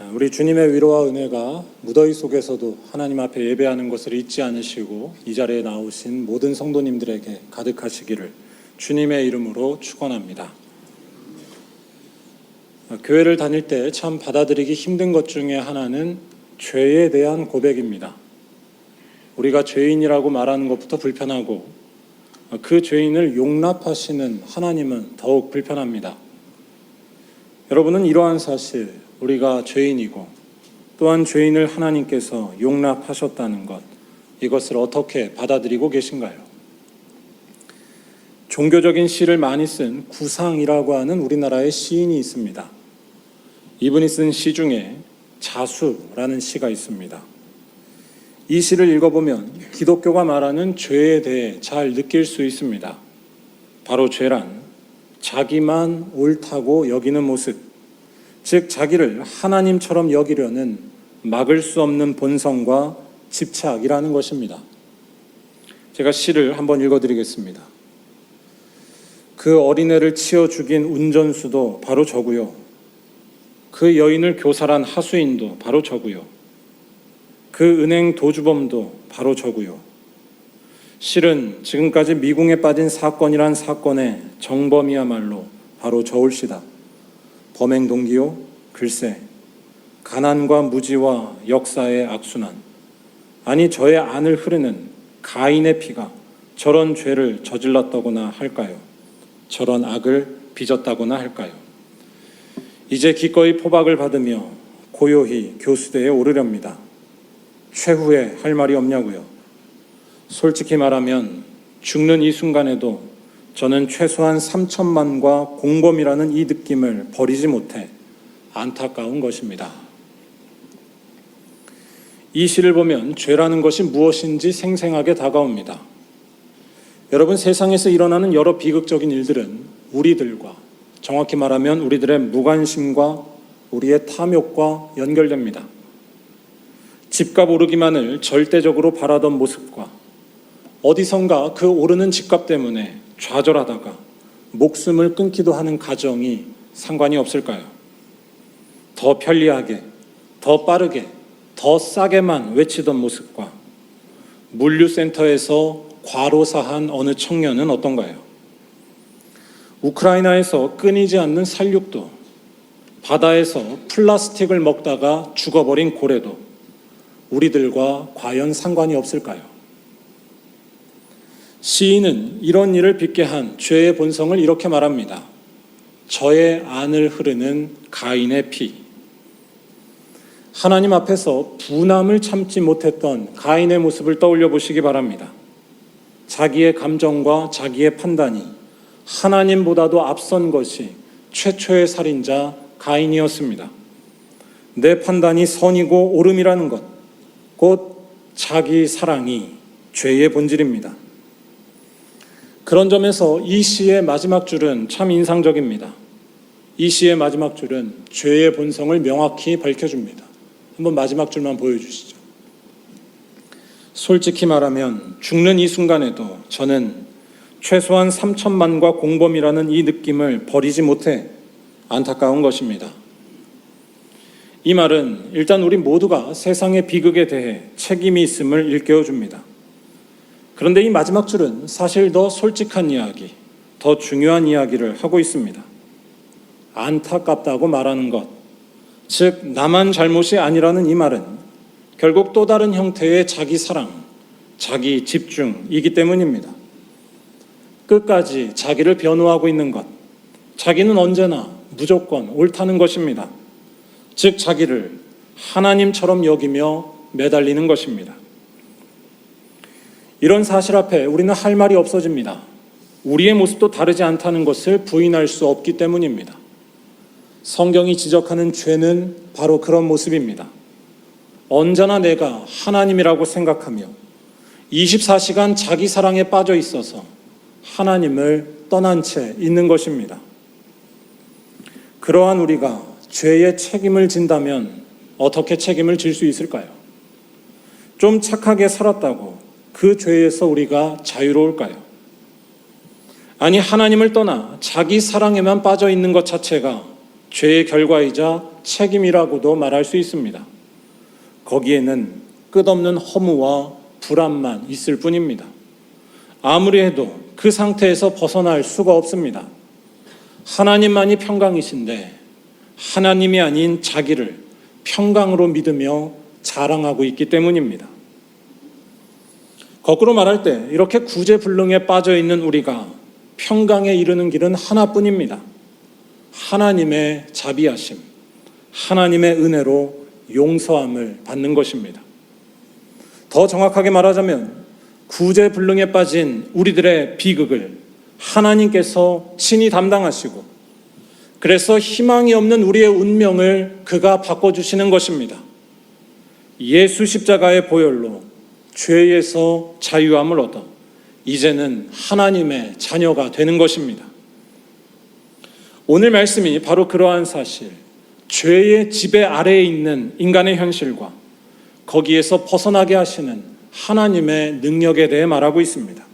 우리 주님의 위로와 은혜가 무더위 속에서도 하나님 앞에 예배하는 것을 잊지 않으시고 이 자리에 나오신 모든 성도님들에게 가득하시기를 주님의 이름으로 축원합니다. 교회를 다닐 때 참 받아들이기 힘든 것 중에 하나는 죄에 대한 고백입니다. 우리가 죄인이라고 말하는 것부터 불편하고 그 죄인을 용납하시는 하나님은 더욱 불편합니다. 여러분은 이러한 사실, 우리가 죄인이고 또한 죄인을 하나님께서 용납하셨다는 것, 이것을 어떻게 받아들이고 계신가요? 종교적인 시를 많이 쓴 구상이라고 하는 우리나라의 시인이 있습니다. 이분이 쓴 시 중에 자수라는 시가 있습니다. 이 시를 읽어보면 기독교가 말하는 죄에 대해 잘 느낄 수 있습니다. 바로 죄란 자기만 옳다고 여기는 모습, 즉 자기를 하나님처럼 여기려는 막을 수 없는 본성과 집착이라는 것입니다. 제가 시를 한번 읽어드리겠습니다. 그 어린애를 치어 죽인 운전수도 바로 저고요. 그 여인을 교살한 하수인도 바로 저고요. 그 은행 도주범도 바로 저고요. 실은 지금까지 미궁에 빠진 사건이란 사건의 정범이야말로 바로 저울시다. 범행 동기요? 글쎄, 가난과 무지와 역사의 악순환, 아니 저의 안을 흐르는 가인의 피가 저런 죄를 저질렀다거나 할까요? 저런 악을 빚었다거나 할까요? 이제 기꺼이 포박을 받으며 고요히 교수대에 오르렵니다. 최후에 할 말이 없냐고요? 솔직히 말하면 죽는 이 순간에도 저는 최소한 3천만과 공범이라는 이 느낌을 버리지 못해 안타까운 것입니다. 이 시를 보면 죄라는 것이 무엇인지 생생하게 다가옵니다. 여러분, 세상에서 일어나는 여러 비극적인 일들은 우리들과, 정확히 말하면 우리들의 무관심과 우리의 탐욕과 연결됩니다. 집값 오르기만을 절대적으로 바라던 모습과 어디선가 그 오르는 집값 때문에 좌절하다가 목숨을 끊기도 하는 가정이 상관이 없을까요? 더 편리하게, 더 빠르게, 더 싸게만 외치던 모습과 물류센터에서 과로사한 어느 청년은 어떤가요? 우크라이나에서 끊이지 않는 살육도, 바다에서 플라스틱을 먹다가 죽어버린 고래도 우리들과 과연 상관이 없을까요? 시인은 이런 일을 빚게 한 죄의 본성을 이렇게 말합니다. 저의 안을 흐르는 가인의 피. 하나님 앞에서 분함을 참지 못했던 가인의 모습을 떠올려 보시기 바랍니다. 자기의 감정과 자기의 판단이 하나님보다도 앞선 것이 최초의 살인자 가인이었습니다. 내 판단이 선이고 옳음이라는 것, 곧 자기 사랑이 죄의 본질입니다. 그런 점에서 이 시의 마지막 줄은 참 인상적입니다. 이 시의 마지막 줄은 죄의 본성을 명확히 밝혀줍니다. 한번 마지막 줄만 보여주시죠. 솔직히 말하면 죽는 이 순간에도 저는 최소한 3천만과 공범이라는 이 느낌을 버리지 못해 안타까운 것입니다. 이 말은 일단 우리 모두가 세상의 비극에 대해 책임이 있음을 일깨워줍니다. 그런데 이 마지막 줄은 사실 더 솔직한 이야기, 더 중요한 이야기를 하고 있습니다. 안타깝다고 말하는 것, 즉 나만 잘못이 아니라는 이 말은 결국 또 다른 형태의 자기 사랑, 자기 집중이기 때문입니다. 끝까지 자기를 변호하고 있는 것, 자기는 언제나 무조건 옳다는 것입니다. 즉 자기를 하나님처럼 여기며 매달리는 것입니다. 이런 사실 앞에 우리는 할 말이 없어집니다. 우리의 모습도 다르지 않다는 것을 부인할 수 없기 때문입니다. 성경이 지적하는 죄는 바로 그런 모습입니다. 언제나 내가 하나님이라고 생각하며 24시간 자기 사랑에 빠져 있어서 하나님을 떠난 채 있는 것입니다. 그러한 우리가 죄의 책임을 진다면 어떻게 책임을 질 수 있을까요? 좀 착하게 살았다고 그 죄에서 우리가 자유로울까요? 아니, 하나님을 떠나 자기 사랑에만 빠져 있는 것 자체가 죄의 결과이자 책임이라고도 말할 수 있습니다. 거기에는 끝없는 허무와 불안만 있을 뿐입니다. 아무리 해도 그 상태에서 벗어날 수가 없습니다. 하나님만이 평강이신데 하나님이 아닌 자기를 평강으로 믿으며 자랑하고 있기 때문입니다. 거꾸로 말할 때 이렇게 구제불능에 빠져 있는 우리가 평강에 이르는 길은 하나뿐입니다. 하나님의 자비하심, 하나님의 은혜로 용서함을 받는 것입니다. 더 정확하게 말하자면 구제불능에 빠진 우리들의 비극을 하나님께서 친히 담당하시고 그래서 희망이 없는 우리의 운명을 그가 바꿔주시는 것입니다. 예수 십자가의 보혈로 죄에서 자유함을 얻어 이제는 하나님의 자녀가 되는 것입니다. 오늘 말씀이 바로 그러한 사실, 죄의 지배 아래에 있는 인간의 현실과 거기에서 벗어나게 하시는 하나님의 능력에 대해 말하고 있습니다.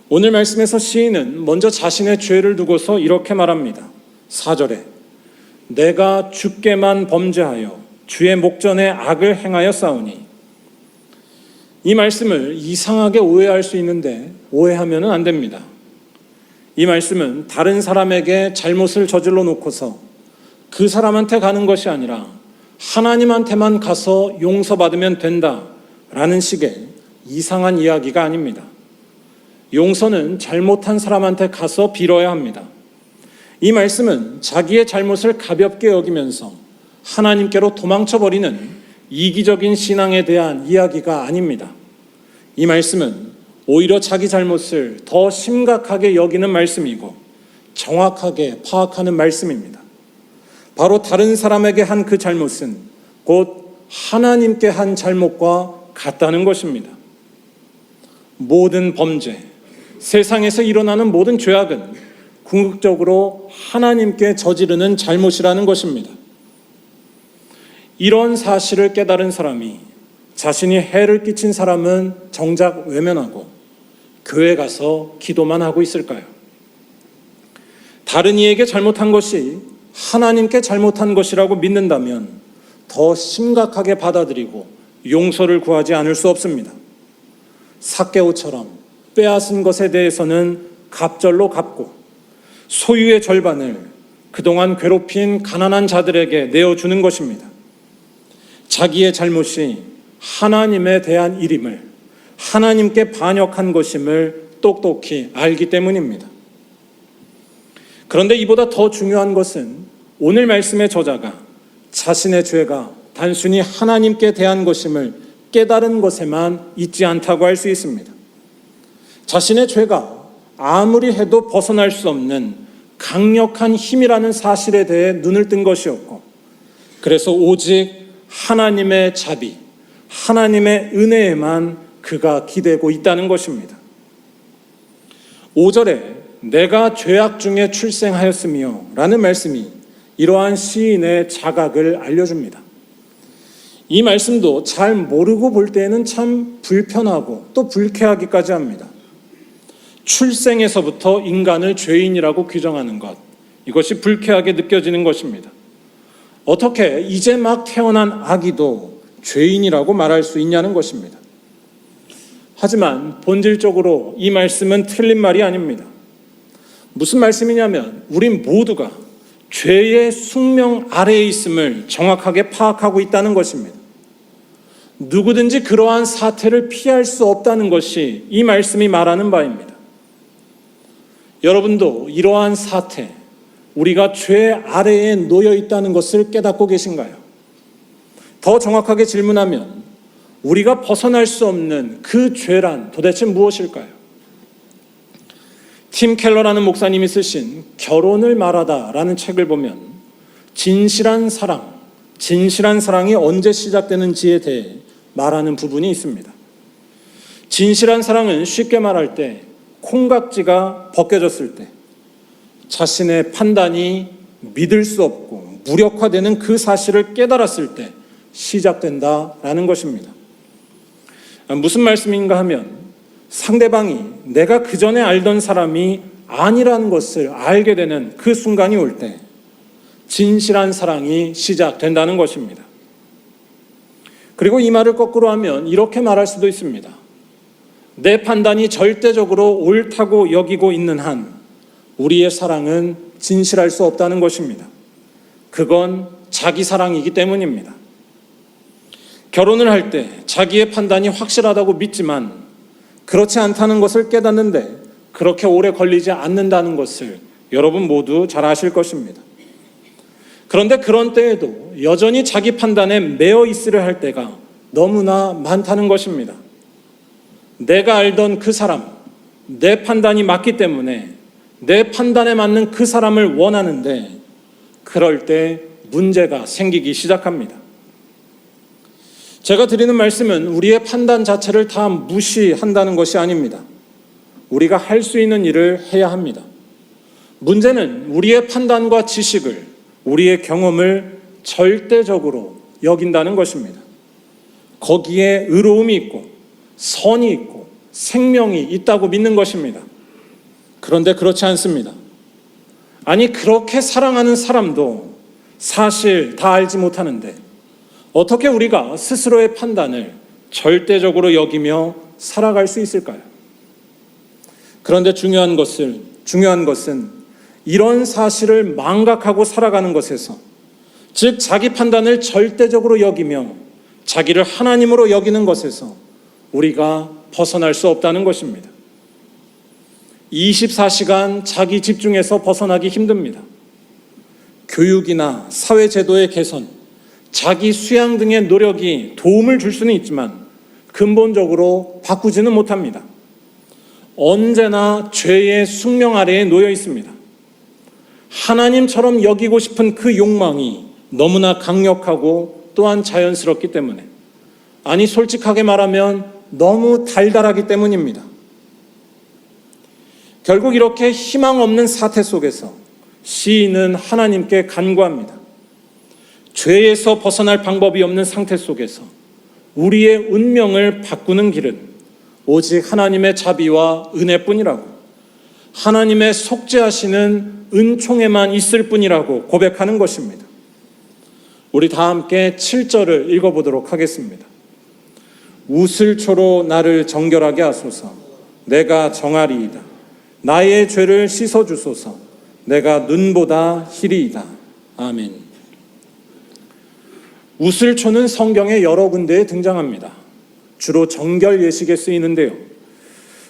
오늘 말씀에서 시인은 먼저 자신의 죄를 두고서 이렇게 말합니다. 4절에 내가 주께만 범죄하여 주의 목전에 악을 행하여 싸우니, 이 말씀을 이상하게 오해할 수 있는데 오해하면 안 됩니다. 이 말씀은 다른 사람에게 잘못을 저질러 놓고서 그 사람한테 가는 것이 아니라 하나님한테만 가서 용서받으면 된다라는 식의 이상한 이야기가 아닙니다. 용서는 잘못한 사람한테 가서 빌어야 합니다. 이 말씀은 자기의 잘못을 가볍게 여기면서 하나님께로 도망쳐버리는 이기적인 신앙에 대한 이야기가 아닙니다. 이 말씀은 오히려 자기 잘못을 더 심각하게 여기는 말씀이고 정확하게 파악하는 말씀입니다. 바로 다른 사람에게 한 그 잘못은 곧 하나님께 한 잘못과 같다는 것입니다. 모든 범죄, 세상에서 일어나는 모든 죄악은 궁극적으로 하나님께 저지르는 잘못이라는 것입니다. 이런 사실을 깨달은 사람이 자신이 해를 끼친 사람은 정작 외면하고 교회 가서 기도만 하고 있을까요? 다른 이에게 잘못한 것이 하나님께 잘못한 것이라고 믿는다면 더 심각하게 받아들이고 용서를 구하지 않을 수 없습니다. 삭개오처럼 빼앗은 것에 대해서는 갑절로 갚고 소유의 절반을 그동안 괴롭힌 가난한 자들에게 내어주는 것입니다. 자기의 잘못이 하나님에 대한 일임을, 하나님께 반역한 것임을 똑똑히 알기 때문입니다. 그런데 이보다 더 중요한 것은 오늘 말씀의 저자가 자신의 죄가 단순히 하나님께 대한 것임을 깨달은 것에만 있지 않다고 할 수 있습니다. 자신의 죄가 아무리 해도 벗어날 수 없는 강력한 힘이라는 사실에 대해 눈을 뜬 것이었고, 그래서 오직 하나님의 자비, 하나님의 은혜에만 그가 기대고 있다는 것입니다. 5절에 내가 죄악 중에 출생하였으며 라는 말씀이 이러한 시인의 자각을 알려줍니다. 이 말씀도 잘 모르고 볼 때에는 참 불편하고 또 불쾌하기까지 합니다. 출생에서부터 인간을 죄인이라고 규정하는 것, 이것이 불쾌하게 느껴지는 것입니다. 어떻게 이제 막 태어난 아기도 죄인이라고 말할 수 있냐는 것입니다. 하지만 본질적으로 이 말씀은 틀린 말이 아닙니다. 무슨 말씀이냐면 우린 모두가 죄의 숙명 아래에 있음을 정확하게 파악하고 있다는 것입니다. 누구든지 그러한 사태를 피할 수 없다는 것이 이 말씀이 말하는 바입니다. 여러분도 이러한 사태, 우리가 죄 아래에 놓여 있다는 것을 깨닫고 계신가요? 더 정확하게 질문하면 우리가 벗어날 수 없는 그 죄란 도대체 무엇일까요? 팀 켈러라는 목사님이 쓰신 결혼을 말하다라는 책을 보면 진실한 사랑이 언제 시작되는지에 대해 말하는 부분이 있습니다. 진실한 사랑은 쉽게 말할 때 콩깍지가 벗겨졌을 때 자신의 판단이 믿을 수 없고 무력화되는 그 사실을 깨달았을 때 시작된다라는 것입니다. 무슨 말씀인가 하면 상대방이 내가 그전에 알던 사람이 아니라는 것을 알게 되는 그 순간이 올 때 진실한 사랑이 시작된다는 것입니다. 그리고 이 말을 거꾸로 하면 이렇게 말할 수도 있습니다. 내 판단이 절대적으로 옳다고 여기고 있는 한 우리의 사랑은 진실할 수 없다는 것입니다. 그건 자기 사랑이기 때문입니다. 결혼을 할 때 자기의 판단이 확실하다고 믿지만 그렇지 않다는 것을 깨닫는데 그렇게 오래 걸리지 않는다는 것을 여러분 모두 잘 아실 것입니다. 그런데 그런 때에도 여전히 자기 판단에 매여 있으려 할 때가 너무나 많다는 것입니다. 내가 알던 그 사람, 내 판단이 맞기 때문에 내 판단에 맞는 그 사람을 원하는데 그럴 때 문제가 생기기 시작합니다. 제가 드리는 말씀은 우리의 판단 자체를 다 무시한다는 것이 아닙니다. 우리가 할 수 있는 일을 해야 합니다. 문제는 우리의 판단과 지식을, 우리의 경험을 절대적으로 여긴다는 것입니다. 거기에 의로움이 있고 선이 있고 생명이 있다고 믿는 것입니다. 그런데 그렇지 않습니다. 아니, 그렇게 사랑하는 사람도 사실 다 알지 못하는데 어떻게 우리가 스스로의 판단을 절대적으로 여기며 살아갈 수 있을까요? 그런데 중요한 것은 이런 사실을 망각하고 살아가는 것에서, 즉 자기 판단을 절대적으로 여기며 자기를 하나님으로 여기는 것에서 우리가 벗어날 수 없다는 것입니다. 24시간 자기 집중해서 벗어나기 힘듭니다. 교육이나 사회제도의 개선, 자기 수양 등의 노력이 도움을 줄 수는 있지만 근본적으로 바꾸지는 못합니다. 언제나 죄의 숙명 아래에 놓여 있습니다. 하나님처럼 여기고 싶은 그 욕망이 너무나 강력하고 또한 자연스럽기 때문에, 아니 솔직하게 말하면 너무 달달하기 때문입니다. 결국 이렇게 희망 없는 사태 속에서 시인은 하나님께 간구합니다. 죄에서 벗어날 방법이 없는 상태 속에서 우리의 운명을 바꾸는 길은 오직 하나님의 자비와 은혜뿐이라고, 하나님의 속죄하시는 은총에만 있을 뿐이라고 고백하는 것입니다. 우리 다 함께 7절을 읽어보도록 하겠습니다. 우슬초로 나를 정결하게 하소서. 내가 정하리이다. 나의 죄를 씻어주소서. 내가 눈보다 희리이다. 아멘. 우슬초는 성경의 여러 군데에 등장합니다. 주로 정결 예식에 쓰이는데요.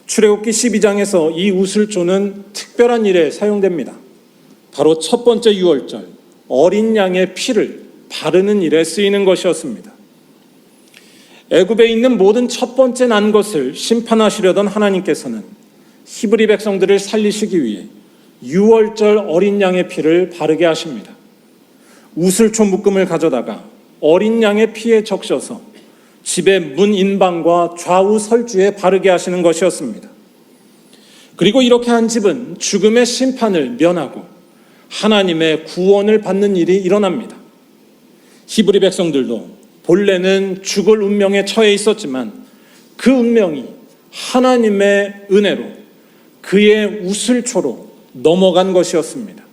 출애굽기 12장에서 이 우슬초는 특별한 일에 사용됩니다. 바로 첫 번째 유월절 어린 양의 피를 바르는 일에 쓰이는 것이었습니다. 애굽에 있는 모든 첫 번째 난 것을 심판하시려던 하나님께서는 히브리 백성들을 살리시기 위해 유월절 어린 양의 피를 바르게 하십니다. 우슬초 묶음을 가져다가 어린 양의 피에 적셔서 집의 문 인방과 좌우 설주에 바르게 하시는 것이었습니다. 그리고 이렇게 한 집은 죽음의 심판을 면하고 하나님의 구원을 받는 일이 일어납니다. 히브리 백성들도 본래는 죽을 운명에 처해 있었지만 그 운명이 하나님의 은혜로 그의 우슬초로 넘어간 것이었습니다.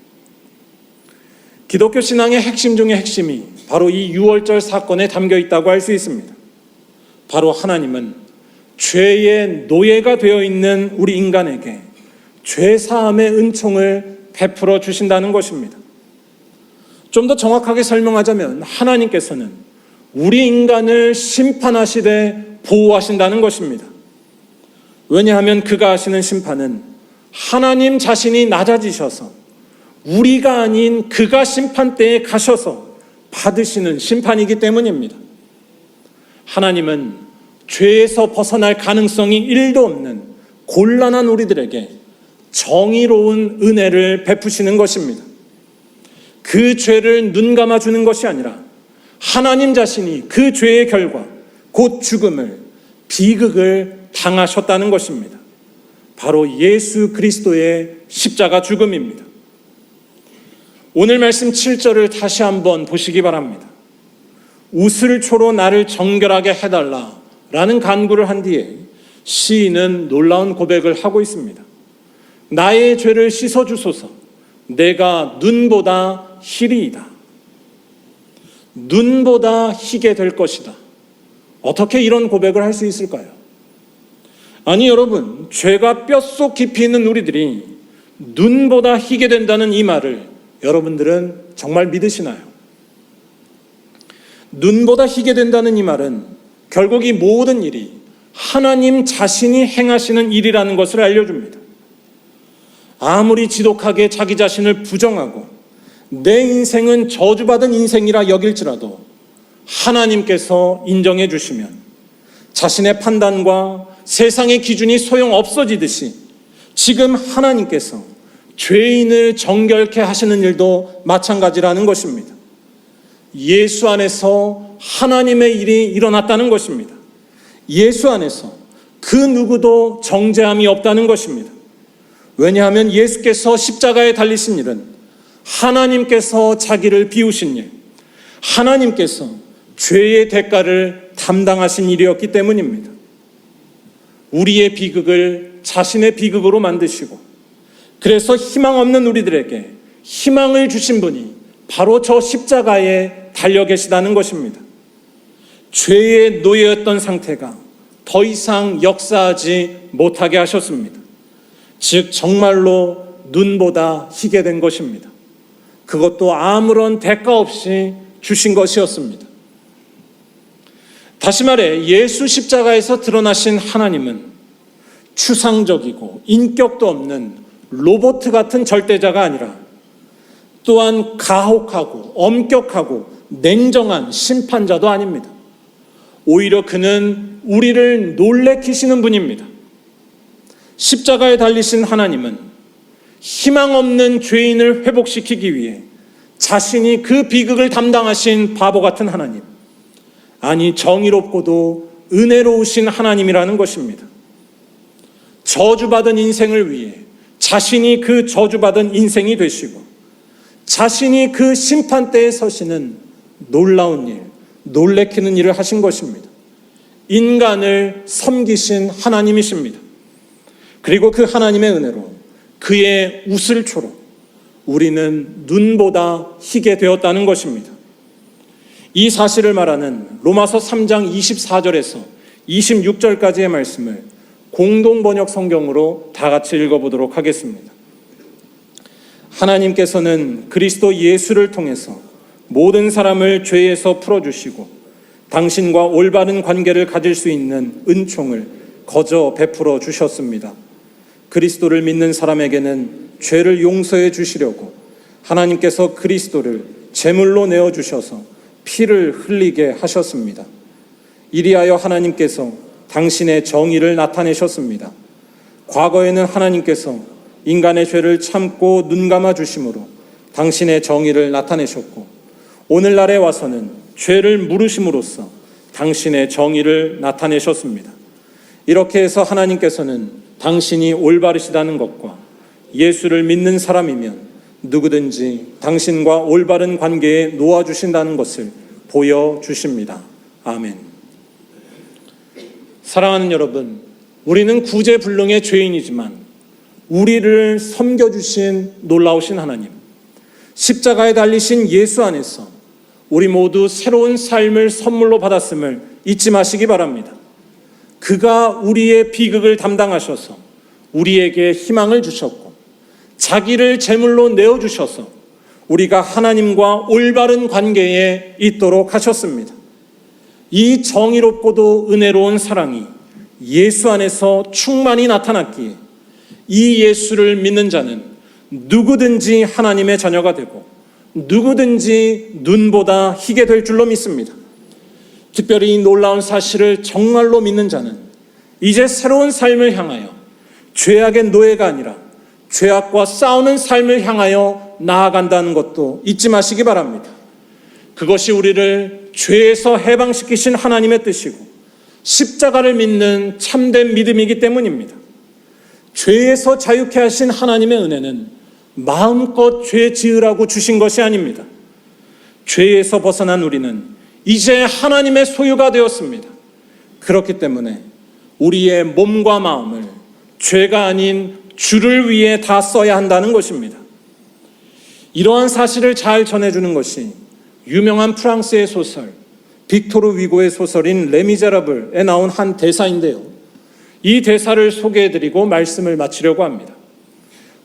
기독교 신앙의 핵심 중의 핵심이 바로 이 유월절 사건에 담겨 있다고 할 수 있습니다. 바로 하나님은 죄의 노예가 되어 있는 우리 인간에게 죄사함의 은총을 베풀어 주신다는 것입니다. 좀 더 정확하게 설명하자면 하나님께서는 우리 인간을 심판하시되 보호하신다는 것입니다. 왜냐하면 그가 하시는 심판은 하나님 자신이 낮아지셔서 우리가 아닌 그가 심판대에 가셔서 받으시는 심판이기 때문입니다. 하나님은 죄에서 벗어날 가능성이 1도 없는 곤란한 우리들에게 정의로운 은혜를 베푸시는 것입니다. 그 죄를 눈 감아주는 것이 아니라 하나님 자신이 그 죄의 결과 곧 죽음을, 비극을 당하셨다는 것입니다. 바로 예수 그리스도의 십자가 죽음입니다. 오늘 말씀 7절을 다시 한번 보시기 바랍니다. 우슬초로 나를 정결하게 해달라 라는 간구를 한 뒤에 시인은 놀라운 고백을 하고 있습니다. 나의 죄를 씻어주소서. 내가 눈보다 희리이다. 눈보다 희게 될 것이다. 어떻게 이런 고백을 할 수 있을까요? 아니 여러분, 죄가 뼛속 깊이 있는 우리들이 눈보다 희게 된다는 이 말을 여러분들은 정말 믿으시나요? 눈보다 희게 된다는 이 말은 결국 이 모든 일이 하나님 자신이 행하시는 일이라는 것을 알려줍니다. 아무리 지독하게 자기 자신을 부정하고 내 인생은 저주받은 인생이라 여길지라도 하나님께서 인정해 주시면 자신의 판단과 세상의 기준이 소용없어지듯이 지금 하나님께서 죄인을 정결케 하시는 일도 마찬가지라는 것입니다. 예수 안에서 하나님의 일이 일어났다는 것입니다. 예수 안에서 그 누구도 정죄함이 없다는 것입니다. 왜냐하면 예수께서 십자가에 달리신 일은 하나님께서 자기를 비우신 일, 하나님께서 죄의 대가를 담당하신 일이었기 때문입니다. 우리의 비극을 자신의 비극으로 만드시고 그래서 희망 없는 우리들에게 희망을 주신 분이 바로 저 십자가에 달려 계시다는 것입니다. 죄의 노예였던 상태가 더 이상 역사하지 못하게 하셨습니다. 즉 정말로 눈보다 희게 된 것입니다. 그것도 아무런 대가 없이 주신 것이었습니다. 다시 말해 예수 십자가에서 드러나신 하나님은 추상적이고 인격도 없는 로봇 같은 절대자가 아니라 또한 가혹하고 엄격하고 냉정한 심판자도 아닙니다. 오히려 그는 우리를 놀래키시는 분입니다. 십자가에 달리신 하나님은 희망 없는 죄인을 회복시키기 위해 자신이 그 비극을 담당하신 바보 같은 하나님, 아니 정의롭고도 은혜로우신 하나님이라는 것입니다. 저주받은 인생을 위해 자신이 그 저주받은 인생이 되시고 자신이 그 심판대에 서시는 놀라운 일, 놀래키는 일을 하신 것입니다. 인간을 섬기신 하나님이십니다. 그리고 그 하나님의 은혜로 그의 우슬초로 우리는 눈보다 희게 되었다는 것입니다. 이 사실을 말하는 로마서 3장 24절에서 26절까지의 말씀을 공동번역 성경으로 다 같이 읽어보도록 하겠습니다. 하나님께서는 그리스도 예수를 통해서 모든 사람을 죄에서 풀어주시고 당신과 올바른 관계를 가질 수 있는 은총을 거저 베풀어 주셨습니다. 그리스도를 믿는 사람에게는 죄를 용서해 주시려고 하나님께서 그리스도를 제물로 내어주셔서 피를 흘리게 하셨습니다. 이리하여 하나님께서 당신의 정의를 나타내셨습니다. 과거에는 하나님께서 인간의 죄를 참고 눈감아 주심으로 당신의 정의를 나타내셨고 오늘날에 와서는 죄를 물으심으로써 당신의 정의를 나타내셨습니다. 이렇게 해서 하나님께서는 당신이 올바르시다는 것과 예수를 믿는 사람이면 누구든지 당신과 올바른 관계에 놓아주신다는 것을 보여주십니다. 아멘. 사랑하는 여러분, 우리는 구제불능의 죄인이지만 우리를 섬겨주신 놀라우신 하나님, 십자가에 달리신 예수 안에서 우리 모두 새로운 삶을 선물로 받았음을 잊지 마시기 바랍니다. 그가 우리의 비극을 담당하셔서 우리에게 희망을 주셨고 자기를 제물로 내어주셔서 우리가 하나님과 올바른 관계에 있도록 하셨습니다. 이 정의롭고도 은혜로운 사랑이 예수 안에서 충만히 나타났기에 이 예수를 믿는 자는 누구든지 하나님의 자녀가 되고 누구든지 눈보다 희게 될 줄로 믿습니다. 특별히 이 놀라운 사실을 정말로 믿는 자는 이제 새로운 삶을 향하여 죄악의 노예가 아니라 죄악과 싸우는 삶을 향하여 나아간다는 것도 잊지 마시기 바랍니다. 그것이 우리를 죄에서 해방시키신 하나님의 뜻이고 십자가를 믿는 참된 믿음이기 때문입니다. 죄에서 자유케 하신 하나님의 은혜는 마음껏 죄 지으라고 주신 것이 아닙니다. 죄에서 벗어난 우리는 이제 하나님의 소유가 되었습니다. 그렇기 때문에 우리의 몸과 마음을 죄가 아닌 주를 위해 다 써야 한다는 것입니다. 이러한 사실을 잘 전해주는 것이 유명한 프랑스의 소설 빅토르 위고의 소설인 레미제라블에 나온 한 대사인데요. 이 대사를 소개해드리고 말씀을 마치려고 합니다.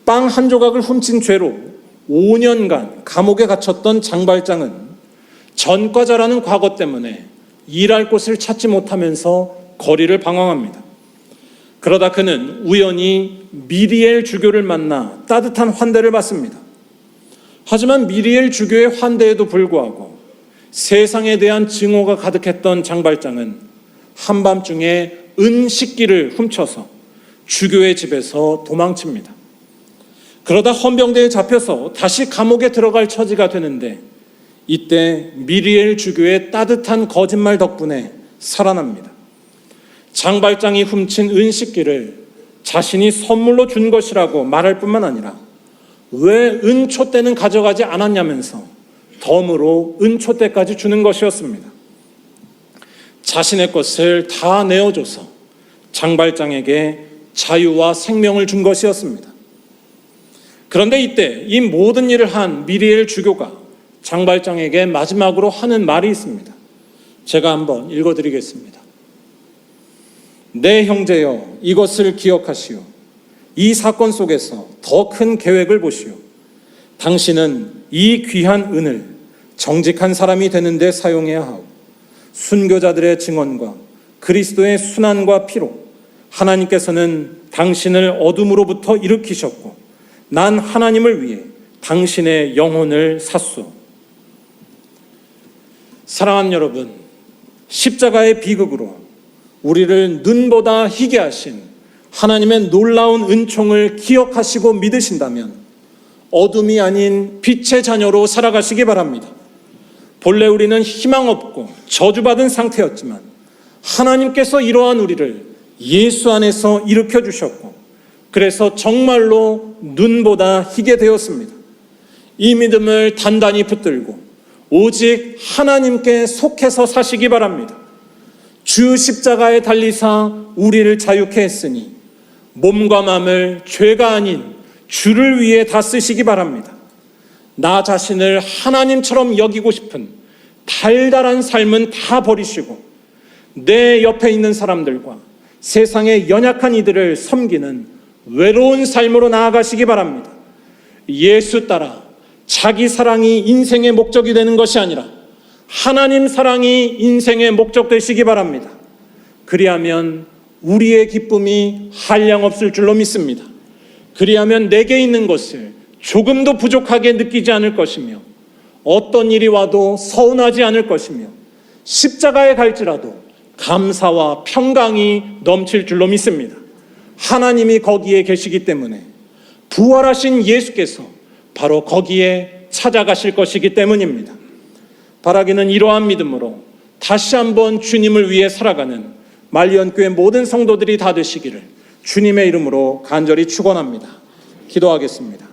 빵 한 조각을 훔친 죄로 5년간 감옥에 갇혔던 장발장은 전과자라는 과거 때문에 일할 곳을 찾지 못하면서 거리를 방황합니다. 그러다 그는 우연히 미리엘 주교를 만나 따뜻한 환대를 받습니다. 하지만 미리엘 주교의 환대에도 불구하고 세상에 대한 증오가 가득했던 장발장은 한밤중에 은식기를 훔쳐서 주교의 집에서 도망칩니다. 그러다 헌병대에 잡혀서 다시 감옥에 들어갈 처지가 되는데 이때 미리엘 주교의 따뜻한 거짓말 덕분에 살아납니다. 장발장이 훔친 은식기를 자신이 선물로 준 것이라고 말할 뿐만 아니라 왜 은초 때는 가져가지 않았냐면서 덤으로 은초 때까지 주는 것이었습니다. 자신의 것을 다 내어줘서 장발장에게 자유와 생명을 준 것이었습니다. 그런데 이때 이 모든 일을 한 미리엘 주교가 장발장에게 마지막으로 하는 말이 있습니다. 제가 한번 읽어드리겠습니다. 내 형제여, 이것을 기억하시오. 이 사건 속에서 더 큰 계획을 보시오. 당신은 이 귀한 은을 정직한 사람이 되는 데 사용해야 하오. 순교자들의 증언과 그리스도의 순환과 피로 하나님께서는 당신을 어둠으로부터 일으키셨고 난 하나님을 위해 당신의 영혼을 샀소. 사랑하는 여러분, 십자가의 비극으로 우리를 눈보다 희게 하신 하나님의 놀라운 은총을 기억하시고 믿으신다면 어둠이 아닌 빛의 자녀로 살아가시기 바랍니다. 본래 우리는 희망 없고 저주받은 상태였지만 하나님께서 이러한 우리를 예수 안에서 일으켜 주셨고 그래서 정말로 눈보다 희게 되었습니다. 이 믿음을 단단히 붙들고 오직 하나님께 속해서 사시기 바랍니다. 주 십자가에 달리사 우리를 자유케 했으니 몸과 마음을 죄가 아닌 주를 위해 다 쓰시기 바랍니다. 나 자신을 하나님처럼 여기고 싶은 달달한 삶은 다 버리시고 내 옆에 있는 사람들과 세상의 연약한 이들을 섬기는 외로운 삶으로 나아가시기 바랍니다. 예수 따라 자기 사랑이 인생의 목적이 되는 것이 아니라 하나님 사랑이 인생의 목적 되시기 바랍니다. 그리하면 우리의 기쁨이 한량없을 줄로 믿습니다. 그리하면 내게 있는 것을 조금도 부족하게 느끼지 않을 것이며 어떤 일이 와도 서운하지 않을 것이며 십자가에 갈지라도 감사와 평강이 넘칠 줄로 믿습니다. 하나님이 거기에 계시기 때문에 부활하신 예수께서 바로 거기에 찾아가실 것이기 때문입니다. 바라기는 이러한 믿음으로 다시 한번 주님을 위해 살아가는 말리언교회 모든 성도들이 다 되시기를 주님의 이름으로 간절히 축원합니다. 기도하겠습니다.